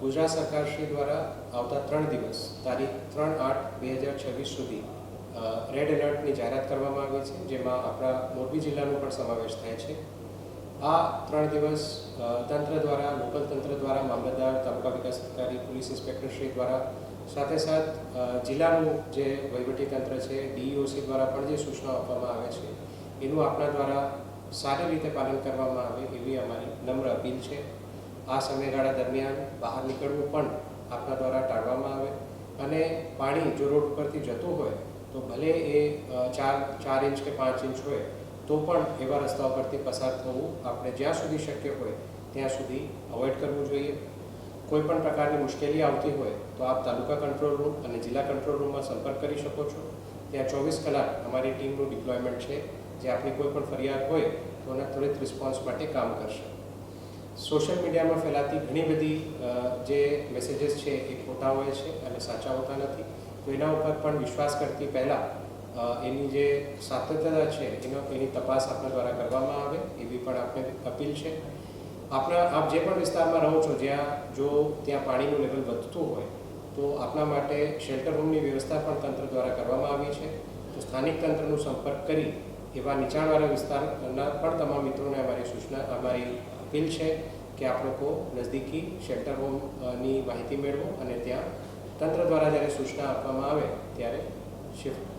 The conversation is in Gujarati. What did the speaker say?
ગુજરાત સરકારશ્રી દ્વારા આવતા 3 દિવસ તારીખ 3/8/2026 સુધી રેડ એલર્ટની જાહેરાત કરવામાં આવી છે, જેમાં આપણા મોરબી જિલ્લાનો પણ સમાવેશ થાય છે. આ 3 દિવસ તંત્ર દ્વારા, લોકલ તંત્ર દ્વારા, મામલતદાર, તાલુકા વિકાસ અધિકારી, પોલીસ ઇન્સ્પેક્ટરશ્રી દ્વારા, સાથે સાથ જિલ્લાનું જે વહીવટી તંત્ર છે, ડીઈઓસી દ્વારા પણ જે સૂચનાઓ આપવામાં આવે છે એનું આપણા દ્વારા સારી રીતે પાલન કરવામાં આવે એવી અમારી નમ્ર અપીલ છે. આ સમયગાળા દરમિયાન બહાર નીકળવું પણ આપણા દ્વારા ટાળવામાં આવે અને પાણી જો રોડ ઉપરથી જતું હોય તો ભલે એ 4 ઇંચ કે 5 ઇંચ હોય તો પણ એવા રસ્તાઓ પરથી પસાર થવું આપણે જ્યાં સુધી શક્ય હોય ત્યાં સુધી અવોઇડ કરવું જોઈએ. કોઈ પણ પ્રકારની મુશ્કેલી આવતી હોય તો આપ તાલુકા કંટ્રોલ રૂમ અને જિલ્લા કંટ્રોલ રૂમમાં સંપર્ક કરી શકો છો. ત્યાં 24 કલાક અમારી ટીમનું ડિપ્લોયમેન્ટ છે, જે આપની કોઈ પણ ફરિયાદ હોય તો એના ત્વરિત રિસ્પોન્સ માટે કામ કરશે. સોશિયલ મીડિયામાં ફેલાતી ઘણી બધી જે મેસેજીસ છે એ ખોટા હોય છે અને સાચા હોતા નથી, તો એના ઉપર પણ વિશ્વાસ કરતી પહેલાં એની જે સાતત્યતા છે એની તપાસ આપણા દ્વારા કરવામાં આવે એવી પણ આપણે અપીલ છે. આપ જે પણ વિસ્તારમાં રહો છો ત્યાં પાણીનું લેવલ વધતું હોય તો આપના માટે શેલ્ટર રૂમની વ્યવસ્થા પણ તંત્ર દ્વારા કરવામાં આવી છે. તો સ્થાનિક તંત્રનો સંપર્ક કરી એવા નીચાણવાળા વિસ્તારના પણ તમામ મિત્રોને અમારી અપીલ છે કે આપ લોકો નજદીકી શેલ્ટર હોમની માહિતી મેળવો અને ત્યાં તંત્ર દ્વારા જ્યારે સૂચના આપવામાં આવે ત્યારે શિફ્ટ